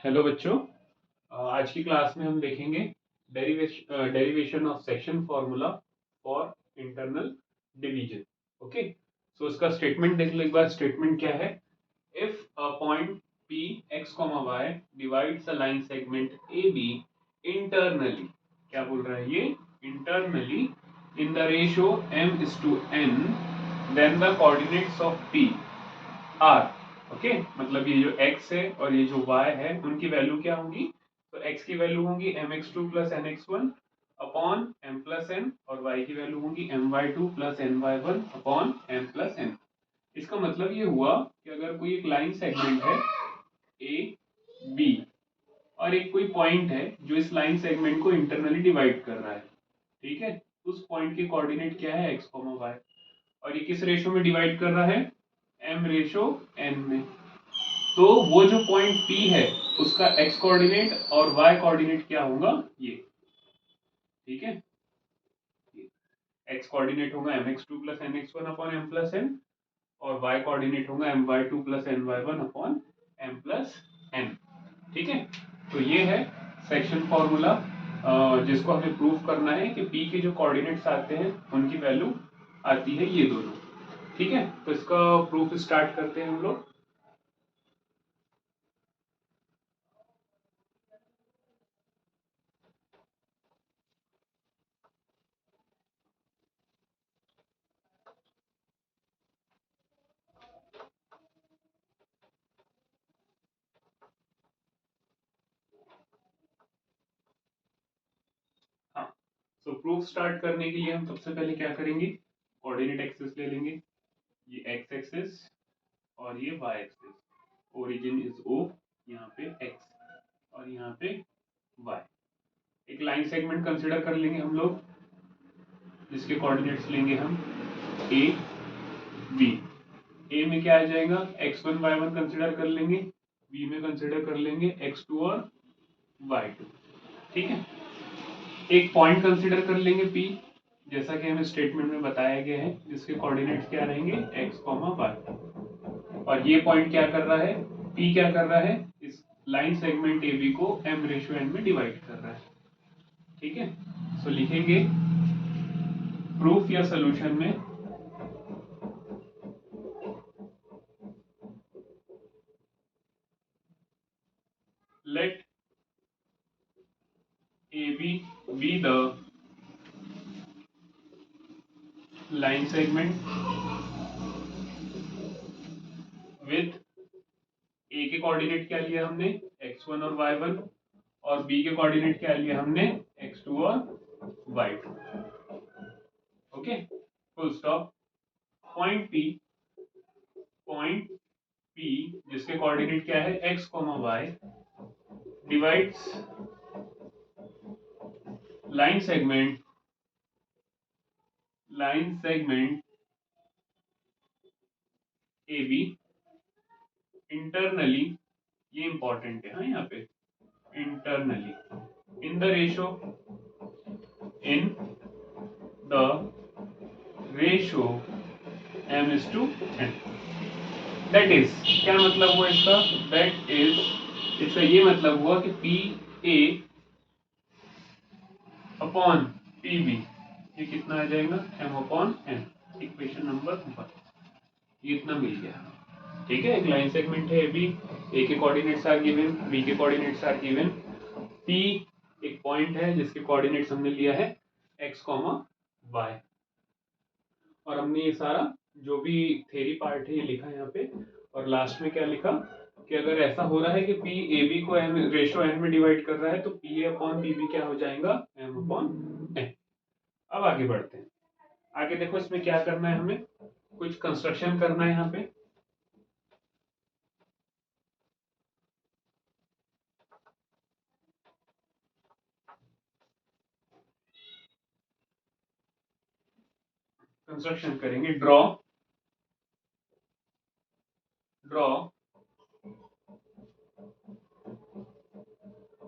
Hello बच्चों। आज की क्लास में हम देखेंगे derivation of section formula for internal division. Okay, so इसका स्टेटमेंट देख लो एक बार। स्टेटमेंट क्या है? If a point P X comma Y divides a line segment A B internally, क्या बोल रहा है ये? Internally in the ratio m is to n, then the coordinates of p are. Okay, मतलब ये जो x है और ये जो y है उनकी वैल्यू क्या होंगी? तो x की वैल्यू होंगी mx2 plus nx1 upon m plus n, और y की वैल्यू होंगी my2 plus ny1 upon m plus n। इसका मतलब ये हुआ कि अगर कोई एक लाइन सेगमेंट है a b और एक कोई पॉइंट है जो इस लाइन सेगमेंट को इंटरनली डिवाइड कर रहा है, ठीक है, उस पॉइंट के कोऑर्डिनेट क्या है? x, y, और ये किस रेशो में डिवाइड कर रहा है? m रेशो n में। तो वो जो पॉइंट P है उसका x कोऑर्डिनेट और y कोऑर्डिनेट क्या होगा? ये, ठीक है, x कोऑर्डिनेट होगा mx2 plus nx1 upon m plus n, और y कोऑर्डिनेट होगा my2 plus ny1 upon m plus n। ठीक है, तो ये है सेक्शन फॉर्मूला जिसको हमें प्रूफ करना है कि P के जो कोऑर्डिनेट्स आते हैं उनकी वैल्यू आती है ये दोनों। ठीक है, तो इसका प्रूफ स्टार्ट करते हैं हम लोग। हाँ, तो प्रूफ स्टार्ट करने के लिए हम सबसे पहले क्या करेंगे? कोऑर्डिनेट एक्सिस ले लेंगे, ये एक्स एक्सिस और ये वाई एक्सिस। ओरिजिन इज ओ, यहाँ पे एक्स और यहाँ पे वाई। एक लाइन सेगमेंट कंसिडर कर लेंगे हम लोग जिसके कोऑर्डिनेट्स लेंगे हम ए बी। ए में क्या आ जाएगा? x1 y1 कंसिडर कर लेंगे, बी में कंसिडर कर लेंगे x2 और y2। ठीक है, एक पॉइंट कंसिडर कर लेंगे P, जैसा कि हमें स्टेटमेंट में बताया गया है, जिसके कोऑर्डिनेट्स क्या रहेंगे? x, y। और ये पॉइंट क्या कर रहा है? P क्या कर रहा है? इस लाइन सेगमेंट AB को m रेशियो n में डिवाइड कर रहा है। ठीक है, सो लिखेंगे प्रूफ या सोल्यूशन में let AB be the line segment with A के कोऑर्डिनेट क्या लिया हमने? x1 और y1, और B के कोऑर्डिनेट क्या लिया हमने? x2 और y2। Okay, full stop. Point P जिसके कोऑर्डिनेट क्या है? x, y divides line segment AB internally, ये इंपॉर्टेंट है हाँ, यहाँ पे internally in the ratio m is to n। That is, क्या मतलब हुआ इसका? दैट इज, इसका ये मतलब हुआ कि P A upon P B, ये कितना आ जाएगा? m upon n। Equation number 1 ये इतना मिल गया। ठीक है, एक लाइन सेगमेंट है ए बी, ए के कोऑर्डिनेट्स आर गिवन, बी के कोऑर्डिनेट्स आर गिवन, पी एक पॉइंट है जिसके कोऑर्डिनेट्स हमने लिया है x, y, और हमने ये सारा जो भी थ्योरी पार्ट है ये लिखा है यहाँ पे। और लास्ट में क्या लिखा कि अगर ऐसा हो रहा है कि पी ए बी को एम रेशो एन में डिवाइड कर रहा है तो P A upon P B क्या हो जाएगा? M upon n. अब आगे बढ़ते हैं। आगे देखो इसमें क्या करना है, हमें कुछ कंस्ट्रक्शन करना है यहाँ पे। कंस्ट्रक्शन करेंगे, draw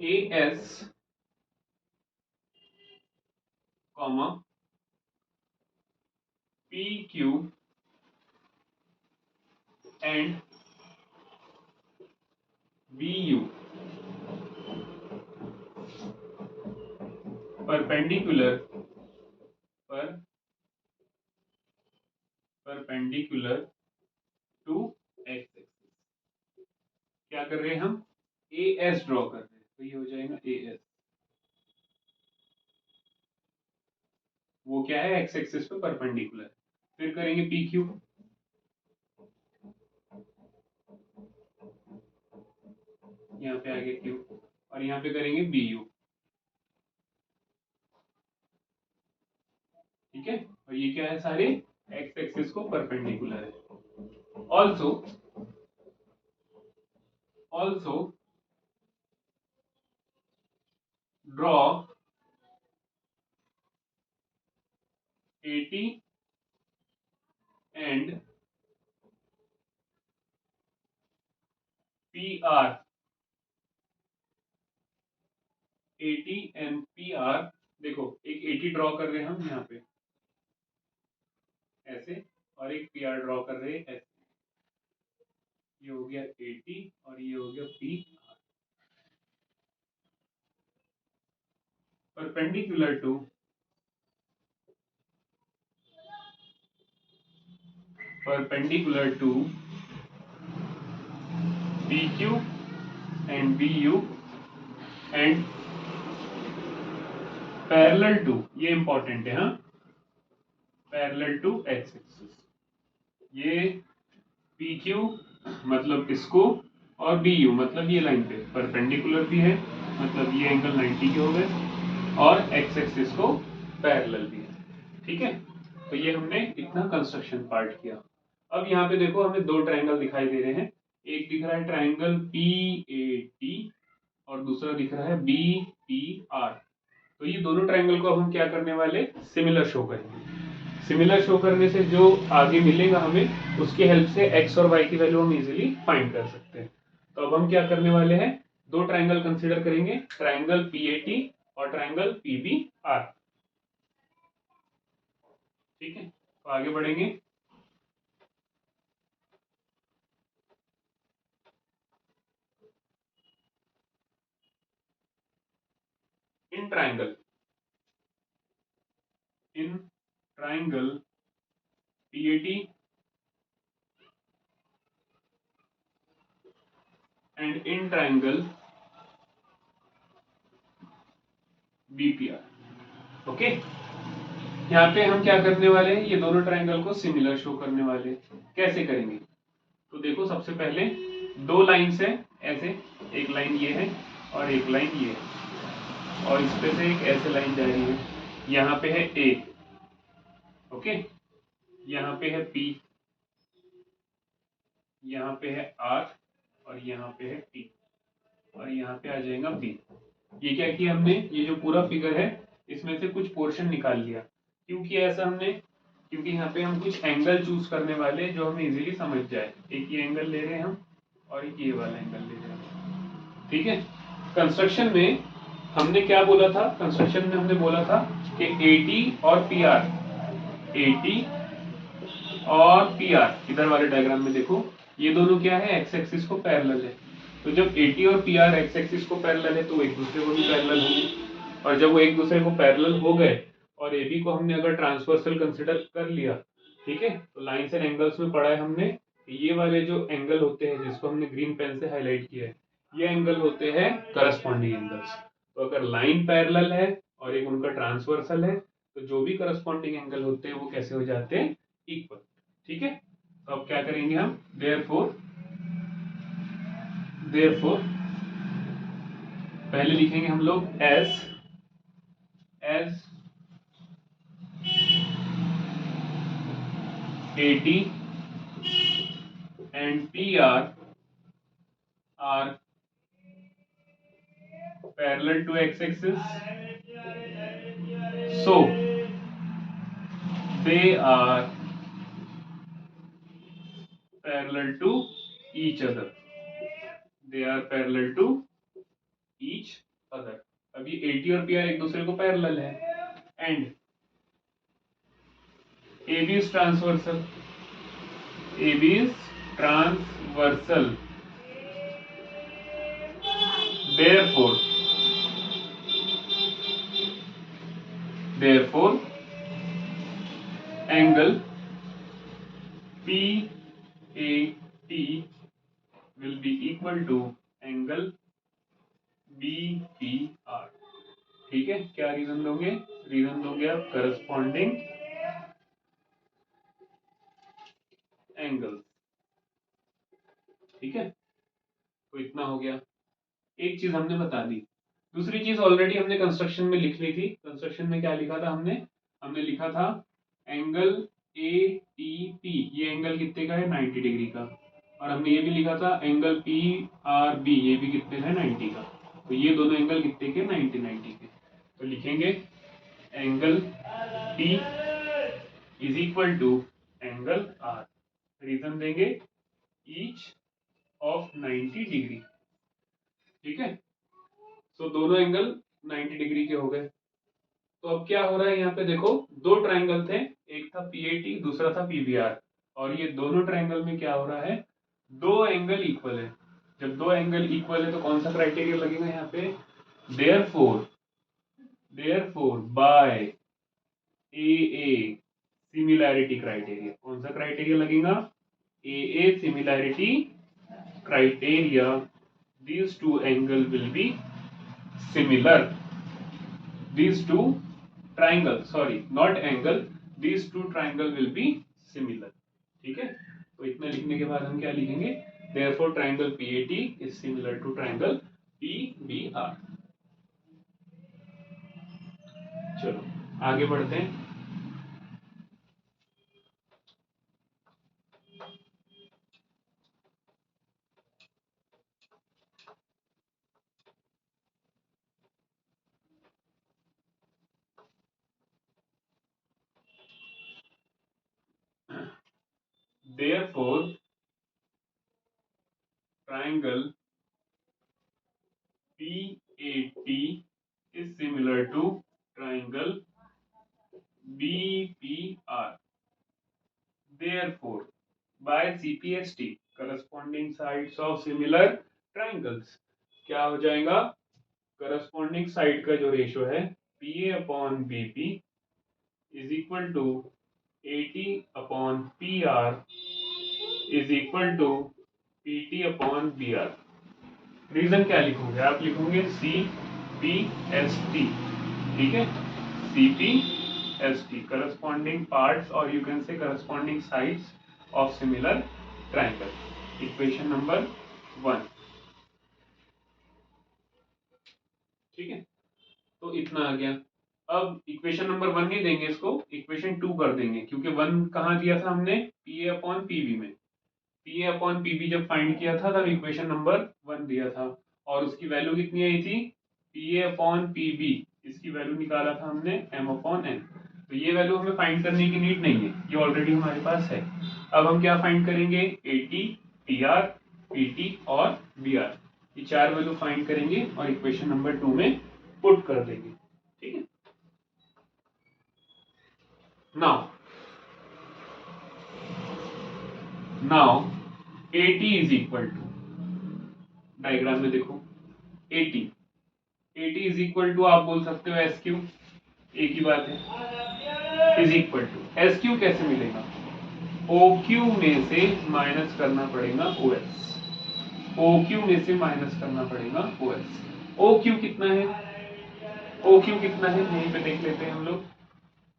A S comma P Q and B U perpendicular to x axis. क्या कर रहे हैं हम? ए एस ड्रॉ कर रहे हैं, तो ये हो जाएगा ए एस। वो क्या है? एक्स एक्सिस पे परपेंडिकुलर। फिर करेंगे पी क्यू, यहाँ पे आगे क्यू, और यहाँ पे करेंगे बी यू। ठीक है, और ये क्या है? सारे एक्स एक्सिस को परपेंडिकुलर है। Also draw eighty and P are. Eighty and P are, देखो एक एटी ड्रॉ कर रहे हैं हम यहाँ पे ऐसे, और एक पी आर ड्रॉ कर रहे हैं ऐसे। ये हो गया एटी और ये हो गया P R. Perpendicular to P Q and B U and parallel to, ये इंपॉर्टेंट है, हाँ, पैरेलल टू एक्स एक्सिस। ये पी क्यू मतलब इसको, और बी यू मतलब ये लाइन पे परपेंडिकुलर भी है, मतलब ये एंगल 90 के हो गए, और एक्स एक्सिस को पैरेलल भी है। ठीक है, तो ये हमने इतना कंस्ट्रक्शन पार्ट किया। अब यहाँ पे देखो हमें दो ट्रायंगल दिखाई दे रहे हैं। एक दिख रहा है ट्रायंगल पी ए टी और दूसरा दिख रहा है बी पी आर। तो ये दोनों ट्रायंगल को अब हम क्या करने वाले? सिमिलर शो करेंगे। सिमिलर शो करने से जो आगे मिलेगा हमें, उसकी हेल्प से एक्स और वाई की वैल्यू हम इजीली फाइंड कर सकते हैं। तो अब हम क्या करने वाले हैं? दो ट्रायंगल कंसीडर करेंगे, ट्रायंगल पीएटी और ट्रायंगल पीबीआर। ठीक है, तो आगे बढ़ेंगे। In triangle PAT and in triangle BPR. Okay, यहाँ पे हम क्या करने वाले हैं? ये दोनों ट्रायंगल को सिमिलर शो करने वाले हैं। कैसे करेंगे? तो देखो सबसे पहले दो लाइन्स है ऐसे, एक लाइन ये है और एक लाइन ये है, और इस पे से एक ऐसे लाइन जा रही है। यहाँ पे है ए, ओके, यहाँ पे है पी, यहाँ पे है आर, और यहाँ पे है टी, और यहाँ पे आ जाएगा बी। ये क्या किया हमने? ये जो पूरा फिगर है इसमें से कुछ पोर्शन निकाल लिया। क्यों किया ऐसा हमने? क्योंकि यहाँ पे हम कुछ एंगल चूज करने वाले जो हमें इजीली समझ जाए। एक ये एंगल ले रहे हैं हम, और एक ये वाला एंगल ले रहे हैं। ठीक है, कंस्ट्रक्शन में हमने क्या बोला था? कंस्ट्रक्शन में हमने बोला था कि एटी और पी आर, एटी और पी आर, इधर वाले डायग्राम में देखो, ये दोनों क्या है? एक्स एक्सिस को पैरेलल है। तो जब एटी और पी आर एक्स एक्सिस को पैरेलल है तो वो एक दूसरे को भी पैरेलल होंगे, और जब वो एक दूसरे को पैरेलल हो गए और ए बी को हमने अगर ट्रांसवर्सल कंसिडर कर लिया, ठीक है, तो लाइन्स एंड एंगल्स में पढ़ा है हमने, ये वाले जो एंगल होते हैं जिसको हमने ग्रीन पेन से हाईलाइट किया है, ये एंगल होते हैं करस्पॉन्डिंग एंगल्स। तो अगर लाइन पैरेलल है और एक उनका ट्रांसवर्सल है, तो जो भी करस्पॉन्डिंग एंगल होते हैं वो कैसे हो जाते हैं? इक्वल। ठीक है, तो अब क्या करेंगे हम? देयरफॉर पहले लिखेंगे हम लोग as AT and P R are parallel to x axis, so they are parallel to each other. They are parallel to each other. अब ये एटी और पी आर एक दूसरे को पैरेलल है, and A B is transversal, A B is transversal, therefore therefore angle PAT will be equal to angle BPR। ठीक है, क्या रीजन दोगे? रीजन दोगे आप करस्पॉन्डिंग एंगल। ठीक है, तो इतना हो गया। एक चीज हमने बता दी। दूसरी चीज ऑलरेडी हमने कंस्ट्रक्शन में लिख ली थी। कंस्ट्रक्शन में क्या लिखा था हमने? हमने लिखा था एंगल ATP, ये एंगल कितने का है? 90 डिग्री का। और हमने ये भी लिखा था एंगल PRB, ये भी कितने का है? 90 का। तो ये दोनों एंगल कितने के? 90 के। तो लिखेंगे angle T is equal to angle R। Reason देंगे ईच ऑफ 90 डिग्री। ठीक है, तो दोनों एंगल 90 डिग्री के हो गए। तो अब क्या हो रहा है यहाँ पे देखो, दो ट्राइंगल थे, एक था PAT, दूसरा था PBR। और ये दोनों ट्राइंगल में क्या हो रहा है? दो एंगल इक्वल है। जब दो एंगल इक्वल है तो कौन सा क्राइटेरिया लगेगा यहाँ पे? Therefore by AA similarity criteria. कौन सा क्राइटेरिया लगेगा? AA similarity criteria, these two angle will be similar. These two triangle, sorry, not angle, these two triangle will be similar. ठीक है, तो इतना लिखने के बाद हम क्या लिखेंगे? therefore triangle PAT is similar to triangle PBR। चलो आगे बढ़ते हैं। therefore triangle PAT is similar to triangle BPR। therefore by CPST corresponding sides of similar triangles, क्या हो जाएगा? करस्पॉन्डिंग साइड का जो रेशियो है PA upon BP is equal to AT upon PR is equal to PT upon BR। Reason क्या लिखोगे? आप लिखोगे CPST। ठीक है, CPST corresponding parts or you can say corresponding sides of similar triangle। Equation number 1। ठीक है, तो इतना आ गया। अब इक्वेशन नंबर 1 नहीं देंगे, इसको इक्वेशन 2 कर देंगे, क्योंकि 1 कहाँ दिया था हमने? PA अपॉन PB में। PA अपॉन PB जब फाइंड किया था तब इक्वेशन नंबर 1 दिया था, और उसकी वैल्यू कितनी आई थी? PA अपॉन PB, इसकी वैल्यू निकाला था हमने M अपॉन N। तो ये वैल्यू हमें फाइंड करने की नीड नहीं है, ये ऑलरेडी हमारे पास है। अब हम क्या फाइंड करेंगे? AT, PR, PT और BR, ये चार वैल्यू फाइंड करेंगे और इक्वेशन नंबर 2 में पुट कर देंगे। ठीक है, now AT is equal to, diagram में देखो, AT इज इक्वल टू, आप बोल सकते हो SQ, एक ही बात है, इज इक्वल टू SQ कैसे मिलेगा? OQ में से माइनस करना पड़ेगा OS। OQ में से माइनस करना पड़ेगा OS। OQ कितना है? OQ कितना है यहीं पे देख लेते हैं हम लोग।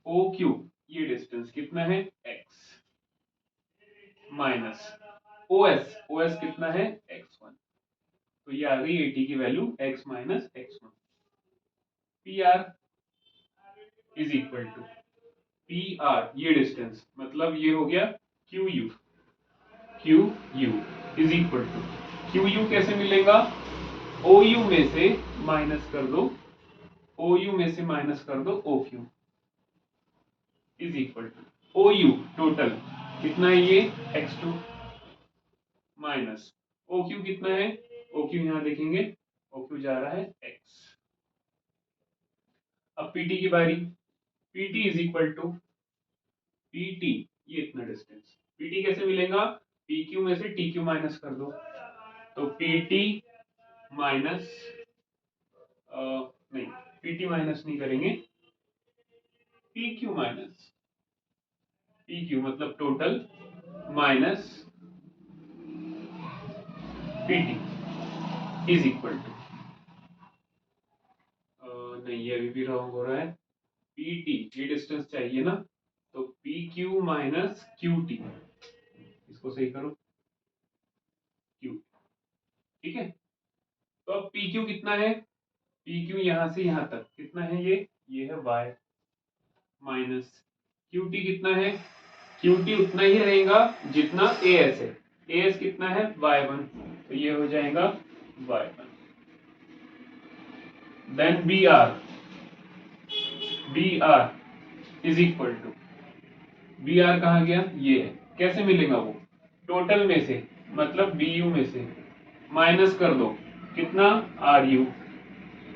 OQ ये डिस्टेंस कितना है? X माइनस OS कितना है? X1। तो ये आ गई AT की value x minus X1। PR is equal to PR, ये डिस्टेंस मतलब ये हो गया QU is equal to, QU कैसे मिलेगा? OU में से माइनस कर दो, OU में से माइनस कर दो OQ is equal to OU total कितना है? ये X2 माइनस OQ कितना है? OQ यहां देखेंगे, OQ जा रहा है X। अब PT की बारी, PT is equal to PT, ये इतना डिस्टेंस, PT कैसे मिलेगा? PQ में से TQ माइनस कर दो, तो PT माइनस नहीं, PT माइनस नहीं करेंगे, P Q minus P Q मतलब total minus P T is equal to, नहीं ये अभी भी रॉन्ग हो रहा है, पी टी ये डिस्टेंस चाहिए ना, तो P Q minus Q T, इसको सही करो, क्यू, ठीक है। तो अब पी क्यू कितना है, पी क्यू यहां से यहां तक कितना है, ये है y माइनस क्यू टी कितना है, क्यू टी उतना ही रहेगा जितना ए एस है, ए एस कितना है y1, तो ये हो जाएगा y1। Then B R is equal to, B R कहाँ गया, ये है, कैसे मिलेगा वो, टोटल में से मतलब बी यू में से माइनस कर दो कितना, R U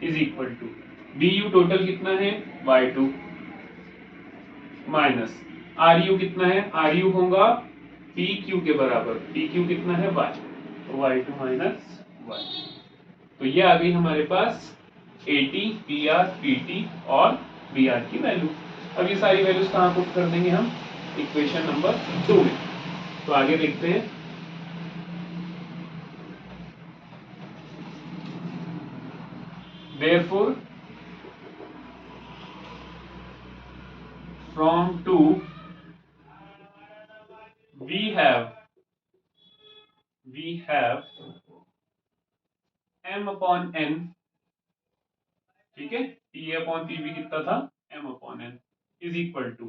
is equal to, B U total कितना है y2 माइनस आर यू कितना है, आर यू होगा पी क्यू के बराबर, पी क्यू कितना है y, तो y2 माइनस y। तो ये आ गई हमारे पास AT, PR, PT और BR की वैल्यू। अब ये सारी वैल्यूज कहाँ पुट कर देंगे हम, इक्वेशन नंबर 2 में। तो आगे देखते हैं, therefore from 2 we have m upon n, ठीक है, टी अपॉन पी भी कितना था, m upon n is equal to,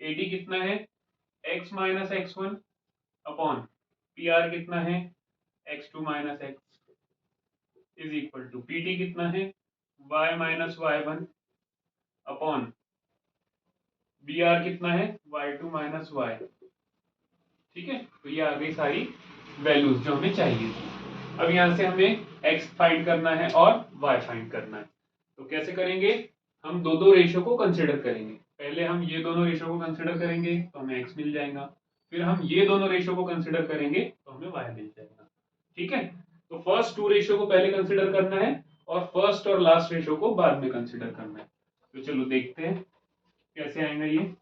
AD कितना है x minus x1 upon PR कितना है x2 minus x is equal to, PT कितना है y minus y1 upon BR कितना है y2 माइनस y, ठीक है। तो ये आ गई सारी वैल्यूज जो हमें चाहिए थी। अब यहाँ से हमें x फाइंड करना है और y फाइंड करना है। तो कैसे करेंगे, हम दो दो रेशियो को कंसिडर करेंगे, पहले हम ये दोनों रेशियो को कंसिडर करेंगे तो हमें x मिल जाएगा, फिर हम ये दोनों रेशियो को कंसिडर करेंगे तो हमें y मिल जाएगा, ठीक है। तो फर्स्ट टू रेशियो को पहले कंसिडर करना है और फर्स्ट और लास्ट रेशियो को बाद में कंसिडर करना है। तो चलो देखते हैं कैसे आएगा ये।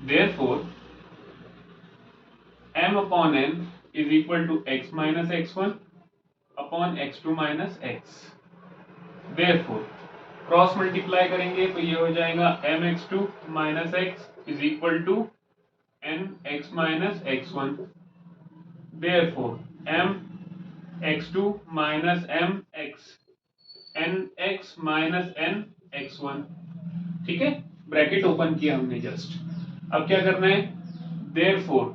Therefore m upon n is equal to x minus x1 upon x2 minus x। Therefore cross multiply करेंगे तो ये हो जाएगा mx2 minus x is equal to nx minus x1। Therefore mx2 minus mx nx minus nx1, ठीक है, bracket open किया हमने just. अब क्या करना है, Therefore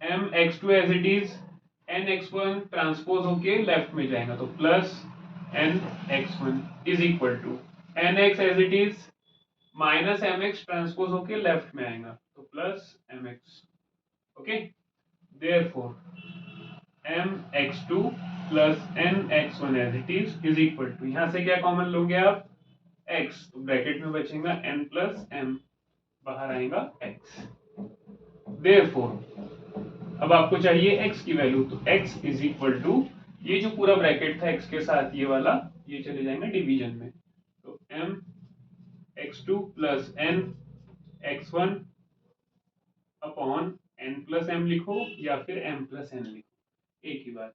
mx2 as it is nx1 transpose होके लेफ्ट में जाएगा तो plus nx1 is equal to nx as it is minus mx transpose होके लेफ्ट में आएगा तो plus mx, okay. Therefore mx2 plus nx1 as it is equal to, यहां से क्या कॉमन लोगे आप x, तो ब्रैकेट में बचेगा n प्लस m, बाहर आएगा x। Therefore अब आपको चाहिए x की वैल्यू, तो x इज इक्वल टू, ये जो पूरा ब्रैकेट था x के साथ ये वाला, ये चले जाएंगे डिवीजन में, तो m x2 plus n x1 upon n plus m लिखो या फिर m प्लस n लिखो, एक ही बात है।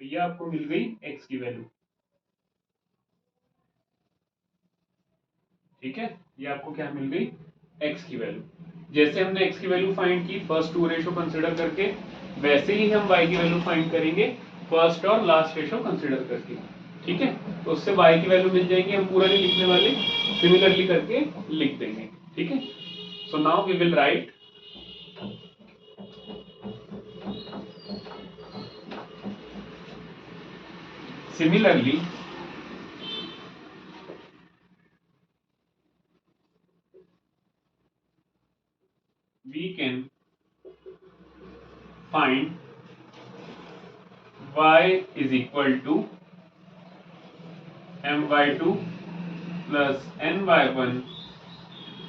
तो ये आपको मिल गई x की वैल्यू, ठीक है, ये आपको क्या मिल गई x की वैल्यू। जैसे हमने x की वैल्यू फाइंड की फर्स्ट टू रेशियो कंसिडर करके, वैसे ही हम y की वैल्यू फाइंड करेंगे फर्स्ट और लास्ट रेशियो कंसिडर करके, ठीक है। तो उससे y की वैल्यू मिल जाएगी, हम पूरा नहीं लिखने वाले, सिमिलरली करके लिख देंगे, ठीक है। So now we will write similarly we can find y is equal to my2 plus ny1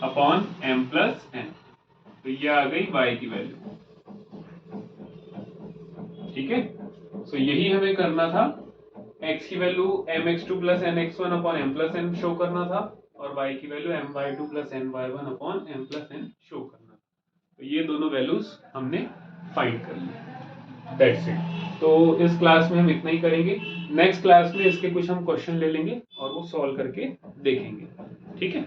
upon m plus n। तो ये आ गई y की वैल्यू, ठीक है। तो यही हमें करना था, x की value mx2 plus nx1 upon m plus n show करना था और y की value my2 plus ny1 upon m plus n show करना था। तो ये दोनों वैल्यूज हमने फाइंड कर ली। That's it. तो इस क्लास में हम इतना ही करेंगे। नेक्स्ट क्लास में इसके कुछ हम क्वेश्चन ले लेंगे और वो सॉल्व करके देखेंगे। ठीक है।